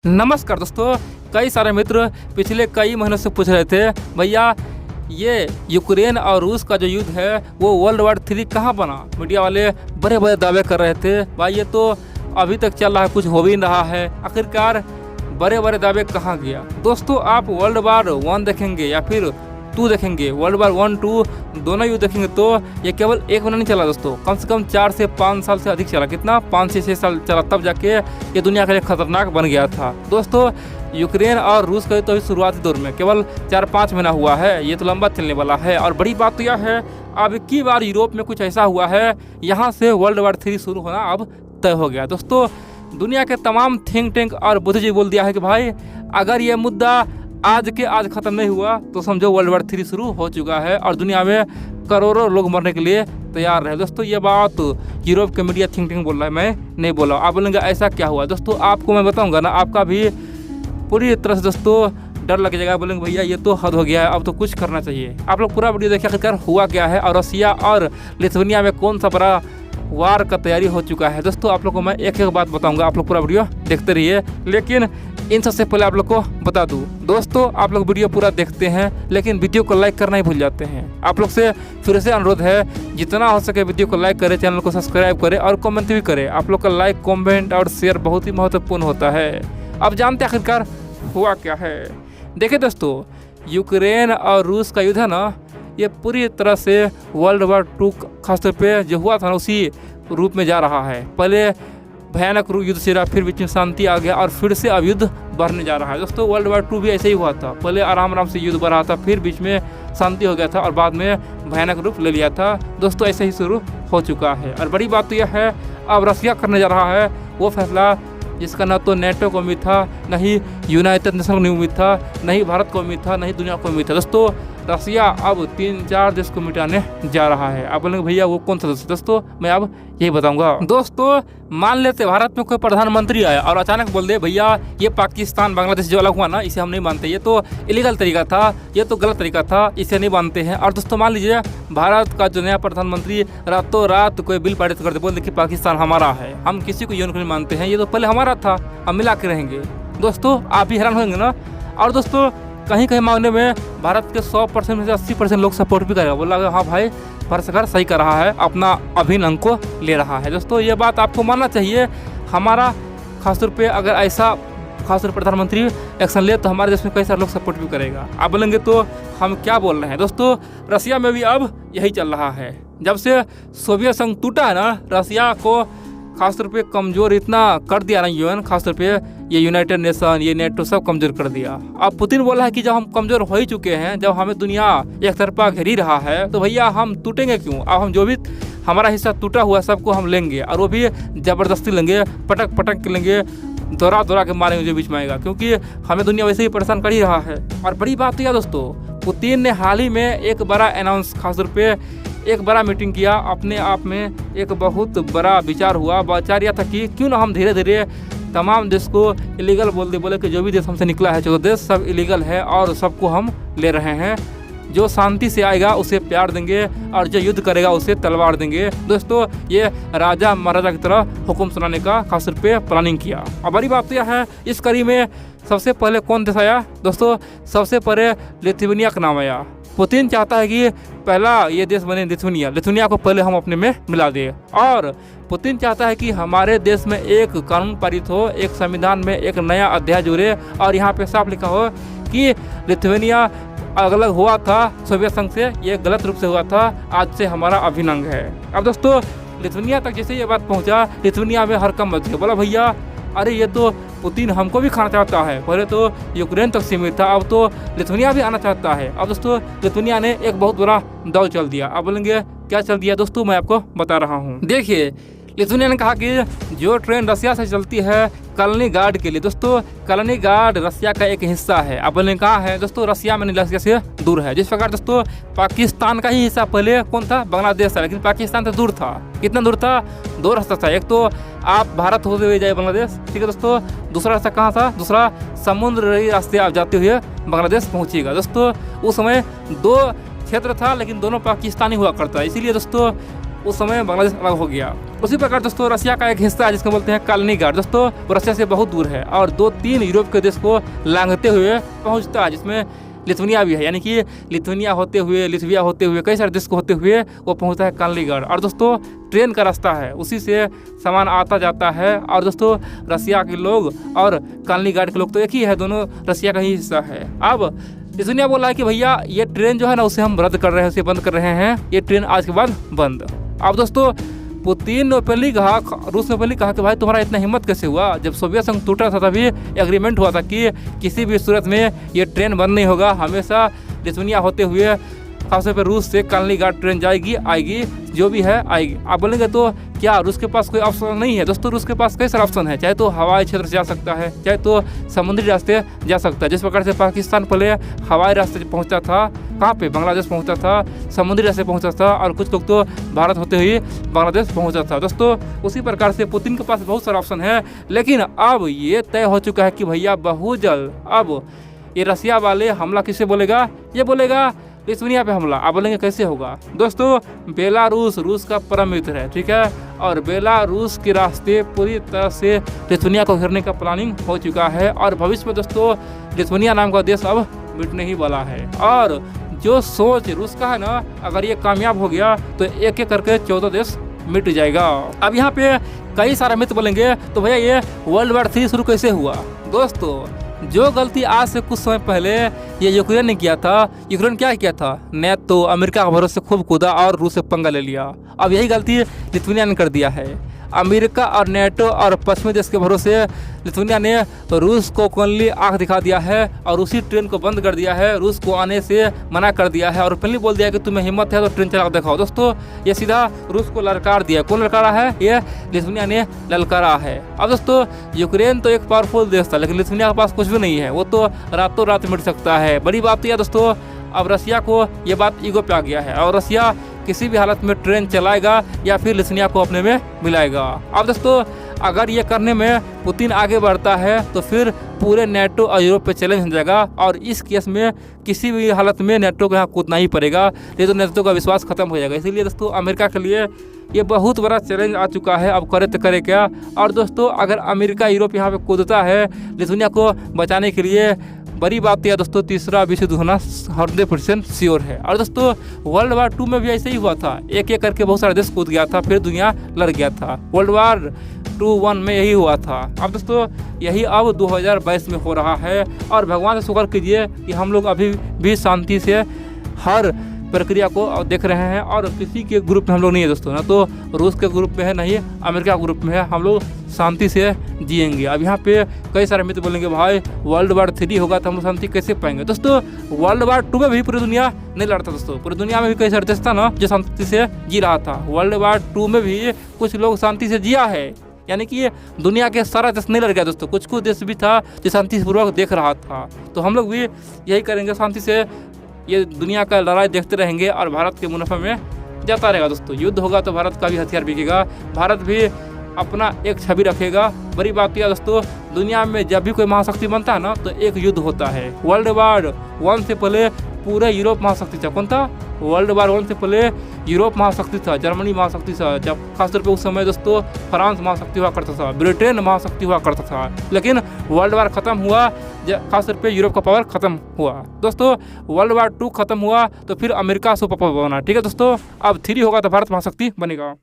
नमस्कार दोस्तों। कई सारे मित्र पिछले कई महीनों से पूछ रहे थे भैया ये यूक्रेन और रूस का जो युद्ध है वो वर्ल्ड वार 3 कहाँ बना। मीडिया वाले बड़े बड़े दावे कर रहे थे भाई ये तो अभी तक चल रहा है, कुछ हो भी नहीं रहा है। आखिरकार बड़े बड़े दावे कहाँ गया। दोस्तों आप वर्ल्ड वार 1 देखेंगे या फिर 2 देखेंगे, वर्ल्ड वार 1, 2 दोनों युद्ध देखेंगे तो ये केवल एक महीना नहीं चला दोस्तों, कम से कम 4 से 5 साल से अधिक चला। कितना 5 से 6 साल चला, तब जाके ये दुनिया के लिए खतरनाक बन गया था। दोस्तों यूक्रेन और रूस का तो अभी शुरुआती दौर में केवल 4-5 महीना हुआ है, ये तो लंबा चलने वाला है। और बड़ी बात तो यह है अब की बार यूरोप में कुछ ऐसा हुआ है, यहाँ से वर्ल्ड वार 3 शुरू होना अब तय हो गया। दोस्तों दुनिया के तमाम थिंक टैंक और बुद्धिजीवी बोल दिया है कि भाई अगर ये मुद्दा आज के आज खत्म नहीं हुआ तो समझो वर्ल्ड वार 3 शुरू हो चुका है और दुनिया में करोड़ों लोग मरने के लिए तैयार रहे। दोस्तों ये बात यूरोप के मीडिया थिंक टैंक बोल रहा है, मैं नहीं बोला। आप बोलेंगे ऐसा क्या हुआ। दोस्तों आपको मैं बताऊंगा ना, आपका भी पूरी तरह से दोस्तों डर लग जाएगा। बोलेंगे भैया ये तो हद हो गया है, अब तो कुछ करना चाहिए। आप लोग पूरा वीडियो देखिए आखिरकार हुआ क्या है और रसिया और लिथुआनिया में कौन सा बड़ा वार का तैयारी हो चुका है। दोस्तों आप लोग को मैं एक एक बात बताऊंगा, आप लोग पूरा वीडियो देखते रहिए। लेकिन इन सबसे पहले आप लोग को बता दूं दोस्तों, आप लोग वीडियो पूरा देखते हैं लेकिन वीडियो को लाइक करना ही भूल जाते हैं। आप लोग से फिर से अनुरोध है जितना हो सके वीडियो को लाइक करें, चैनल को सब्सक्राइब करें और कमेंट भी करें। आप लोग का लाइक, कमेंट और शेयर बहुत ही महत्वपूर्ण होता है। अब जानते हैं आखिरकार हुआ क्या है। देखिए दोस्तों यूक्रेन और रूस का युद्ध है ना, ये पूरी तरह से वर्ल्ड वार 2 खासतौर पे जो हुआ था ना उसी रूप में जा रहा है। पहले भयानक युद्ध छिड़ा, फिर बीच में शांति आ गया और फिर से अब युद्ध बढ़ने जा रहा है। दोस्तों वर्ल्ड वार 2 भी ऐसे ही हुआ था, पहले आराम आराम से युद्ध बढ़ रहा था, फिर बीच में शांति हो गया था और बाद में भयानक रूप ले लिया था। दोस्तों ऐसे ही शुरू हो चुका है। और बड़ी बात तो यह है अब रसिया करने जा रहा है वो फैसला जिसका ना तो नेटो को उम्मीद था, न ही यूनाइटेड नेशन को उम्मीद था, न ही भारत को उम्मीद था, न ही दुनिया को उम्मीद था। दोस्तों रसिया अब 3-4 देश को मिटाने जा रहा है। आप बोलेंगे भैया वो कौन सा देश। दोस्तों मैं अब यही बताऊंगा। दोस्तों मान लेते भारत में कोई प्रधानमंत्री आया और अचानक बोल दे भैया ये पाकिस्तान बांग्लादेश जो अलग हुआ ना इसे हम नहीं मानते, ये तो इलीगल तरीका था, ये तो गलत तरीका था, इसे नहीं मानते हैं। और दोस्तों मान लीजिए भारत का जो नया प्रधानमंत्री रातों रात कोई बिल पारित कर दे, बोल दे कि पाकिस्तान हमारा है, हम किसी को यूएन को नहीं मानते हैं, ये तो पहले हमारा था, हम मिला के रहेंगे। दोस्तों आप भी हैरान होंगे ना। और दोस्तों कहीं कहीं मामले में भारत के 100% में से 80% लोग सपोर्ट भी करेगा, बोला हाँ भाई भारत सरकार सही कर रहा है, अपना अभिन्न अंक को ले रहा है। दोस्तों ये बात आपको मानना चाहिए। हमारा खासतौर पे अगर ऐसा खासतौर प्रधानमंत्री एक्शन ले तो हमारे देश में कई सारे लोग सपोर्ट भी करेगा। आप बोलेंगे तो हम क्या बोल रहे हैं। दोस्तों रसिया में भी अब यही चल रहा है। जब से सोवियत संघ टूटा है ना, रसिया को खासतौर पे कमज़ोर इतना कर दिया ना यूएन, खासतौर पे ये यूनाइटेड नेशन, ये नेटो सब कमज़ोर कर दिया। अब पुतिन बोला है कि जब हम कमज़ोर हो ही चुके हैं, जब हमें दुनिया एक तरफा घेर ही रहा है तो भैया हम टूटेंगे क्यों। अब हम जो भी हमारा हिस्सा टूटा हुआ सबको हम लेंगे और वो भी ज़बरदस्ती लेंगे, पटक पटक के लेंगे, दौरा दौरा के मारेंगे जो बीच में आएगा, क्योंकि हमें दुनिया वैसे ही परेशान कर ही रहा है। और बड़ी बात तो यह दोस्तों पुतिन ने हाल ही में एक बड़ा अनाउंस, खासतौर पे एक बड़ा मीटिंग किया। अपने आप में एक बहुत बड़ा विचार हुआ। विचार यह था कि क्यों ना हम धीरे धीरे तमाम देश को इलीगल बोले कि जो भी देश हमसे निकला है 14 देश सब इलीगल है और सबको हम ले रहे हैं। जो शांति से आएगा उसे प्यार देंगे और जो युद्ध करेगा उसे तलवार देंगे। दोस्तों ये राजा महाराजा की तरह हुक्म सुनाने का खासतौर पे प्लानिंग किया। और बड़ी बात तो यह है इस कड़ी में सबसे पहले कौन देश आया। दोस्तों सबसे पहले लिथुआनिया का नाम आया। पुतिन चाहता है कि पहला ये देश बने लिथुआनिया, लिथुआनिया को पहले हम अपने में मिला दें। और पुतिन चाहता है कि हमारे देश में एक कानून पारित हो, एक संविधान में एक नया अध्याय जुड़े और यहाँ पे साफ लिखा हो कि लिथुआनिया अलग हुआ था सोवियत संघ से, ये गलत रूप से हुआ था, आज से हमारा अभिन्न अंग है। अब दोस्तों लिथुआनिया तक जैसे ये बात पहुँचा, लिथुआनिया में हड़कंप मच गया। बोला भैया अरे ये तो पुतिन हमको भी खाना चाहता है, पहले तो यूक्रेन तक सीमित था, अब तो लिथुआनिया भी आना चाहता है। अब दोस्तों लिथुआनिया ने एक बहुत बड़ा दौड़ चल दिया। अब बोलेंगे क्या चल दिया। दोस्तों मैं आपको बता रहा हूँ। देखिए लिथुआनिया ने कहा कि जो ट्रेन रसिया से चलती है कलिनिंग्राड के लिए। दोस्तों कलिनिंग्राड रसिया का एक हिस्सा है। अब बोलेंगे कहाँ है। दोस्तों रसिया में रसिया से दूर है। जिस प्रकार दोस्तों पाकिस्तान का ही हिस्सा पहले कौन था, बांग्लादेश था, लेकिन पाकिस्तान से दूर था। कितना दूर था, 2 रास्ता था। एक तो आप भारत होते हुए जाए बांग्लादेश, ठीक है दोस्तों। दूसरा रास्ता कहाँ था, दूसरा समुद्री रास्ते आप जाते हुए बांग्लादेश पहुँचिएगा। दोस्तों उस समय 2 क्षेत्र था लेकिन दोनों पाकिस्तानी हुआ करता है। इसीलिए दोस्तों उस समय बांग्लादेश अलग हो गया। उसी प्रकार दोस्तों रसिया का एक हिस्सा है जिसको बोलते हैं कालिनिंग्राड, दोस्तों वो रसिया से बहुत दूर है और 2-3 यूरोप के देश को लांघते हुए पहुंचता है, जिसमें लिथुनिया भी है। यानी कि लिथुनिया होते हुए, लिथुविया होते हुए, कई सारे देश को होते हुए वो पहुंचता है कालिनिंग्राड। और दोस्तों ट्रेन का रास्ता है, उसी से सामान आता जाता है। और दोस्तों रसिया के लोग और कालिनिंग्राड के लोग तो एक ही है, दोनों रसिया का ही हिस्सा है। अब लिथुनिया बोला है कि भैया ये ट्रेन जो है ना उसे हम रद्द कर रहे हैं, उसे बंद कर रहे हैं, ये ट्रेन आज के बाद बंद। अब दोस्तों पुतिन ने ओपनली कहा, रूस ने ओपनली कहा कि भाई तुम्हारा इतना हिम्मत कैसे हुआ, जब सोवियत संघ टूटा था तभी एग्रीमेंट हुआ था कि किसी भी सूरत में ये ट्रेन बंद नहीं होगा, हमेशा लिथुनिया होते हुए खासतौर पर रूस से कालिनिंग्राड ट्रेन जाएगी, आएगी, जो भी है आएगी। आप बोलेंगे तो क्या रूस के पास कोई ऑप्शन नहीं है? दोस्तों रूस के पास कई सारे ऑप्शन है, चाहे तो हवाई क्षेत्र से जा सकता है, चाहे तो समुद्री रास्ते जा सकता है। जिस प्रकार से पाकिस्तान पहले हवाई रास्ते पहुंचता था, कहाँ पे, बांग्लादेश पहुंचता था, समुद्री रास्ते पहुंचता था, और कुछ लोग तो भारत होते हुए बांग्लादेश पहुंचता था। दोस्तों उसी प्रकार से पुतिन के पास बहुत सारे ऑप्शन है, लेकिन अब ये तय हो चुका है कि भैया बहुत जल्द अब ये रसिया वाले हमला किसे बोलेगा? ये बोलेगा लिथुनिया पे हमला। आप बोलेंगे कैसे होगा? दोस्तों बेलारूस रूस का परम मित्र है, ठीक है, और बेलारूस के रास्ते पूरी तरह से लिथुनिया को घेरने का प्लानिंग हो चुका है। और भविष्य में दोस्तों लिथुनिया नाम का देश अब मिटने ही वाला है। और जो सोच रूस का है ना, अगर ये कामयाब हो गया तो एक एक करके 14 देश मिट जाएगा। अब यहाँ पे कई सारे मित्र बोलेंगे तो भैया ये वर्ल्ड वॉर 3 शुरू कैसे हुआ? दोस्तों जो गलती आज से कुछ समय पहले ये यूक्रेन ने किया था, यूक्रेन क्या किया था, नेटो अमेरिका के भरोसे खूब कूदा और रूस से पंगा ले लिया। अब यही गलती लिथुनिया ने कर दिया है। अमेरिका और नेटो और पश्चिमी देश के भरोसे लिथुनिया ने रूस को ओपनली आंख दिखा दिया है और उसी ट्रेन को बंद कर दिया है, रूस को आने से मना कर दिया है और ओपनली बोल दिया कि तुम्हें हिम्मत है तो ट्रेन चला दिखाओ। दोस्तों ये सीधा रूस को ललकार दिया। कौन ललकारा है? ये लिथुनिया ने ललकारा है। अब दोस्तों यूक्रेन तो एक पावरफुल देश था, लेकिन लिथुनिया के पास कुछ भी नहीं है, वो तो रातों रात मिट सकता है। बड़ी बात यह दोस्तों अब रसिया को ये बात ईगो पे आ गया है और रसिया किसी भी हालत में ट्रेन चलाएगा या फिर लिथुनिया को अपने में मिलाएगा। अब दोस्तों अगर ये करने में पुतिन आगे बढ़ता है तो फिर पूरे नेटो और यूरोप पे चैलेंज हो जाएगा और इस केस में किसी भी हालत में नेटो को यहाँ कूदना ही पड़ेगा, नहीं तो नेटो का विश्वास खत्म हो जाएगा। इसीलिए दोस्तों अमेरिका के लिए ये बहुत बड़ा चैलेंज आ चुका है, अब करे तो करे क्या। और दोस्तों अगर अमेरिका यूरोप यहाँ पे कूदता है लिथुनिया को बचाने के लिए, बड़ी बात यह दोस्तों तीसरा विश्व युद्ध होना 100% श्योर है। और दोस्तों वर्ल्ड वार 2 में भी ऐसे ही हुआ था, एक एक करके बहुत सारे देश कूद गया था, फिर दुनिया लड़ गया था। वर्ल्ड वार 2-1 में यही हुआ था। अब दोस्तों यही अब 2022 में हो रहा है और भगवान से शुक्र कीजिए कि हम लोग अभी भी शांति से हर प्रक्रिया को देख रहे हैं और किसी के ग्रुप में हम लोग नहीं है दोस्तों, ना तो रूस के ग्रुप में है, ना ही अमेरिका के ग्रुप में है। हम लोग शांति से जिएंगे। अब यहाँ पे कई सारे मित्र बोलेंगे भाई वर्ल्ड वार 3 होगा तो हम शांति कैसे पाएंगे? दोस्तों वर्ल्ड वार 2 में भी पूरी दुनिया नहीं लड़ता दोस्तों, पूरी दुनिया में भी कई सारे देश था ना जो शांति से जी रहा था। वर्ल्ड वार 2 में भी कुछ लोग शांति से जिया है, यानी कि दुनिया के सारा देश नहीं लड़ गया दोस्तों, कुछ देश भी था जो शांतिपूर्वक देख रहा था। तो हम लोग भी यही करेंगे, शांति से ये दुनिया का लड़ाई देखते रहेंगे और भारत के मुनाफा में जाता रहेगा दोस्तों। युद्ध होगा तो भारत का भी हथियार बिकेगा, भारत भी अपना एक छवि रखेगा। बड़ी बात यह दोस्तों दुनिया में जब भी कोई महाशक्ति बनता है ना तो एक युद्ध होता है। वर्ल्ड वार 1 से पहले पूरे यूरोप महाशक्ति था। कौन था? वर्ल्ड वार 1 से पहले यूरोप महाशक्ति था, जर्मनी महाशक्ति था, जब खासतौर पे उस समय दोस्तों फ्रांस महाशक्ति हुआ करता था, ब्रिटेन महाशक्ति हुआ करता था। लेकिन वर्ल्ड वार खत्म हुआ, खासतौर पे यूरोप का पावर खत्म हुआ दोस्तों। वर्ल्ड वार 2 खत्म हुआ तो फिर अमेरिका सुपर पावर बना, ठीक है दोस्तों। अब 3 होगा तो भारत महाशक्ति बनेगा।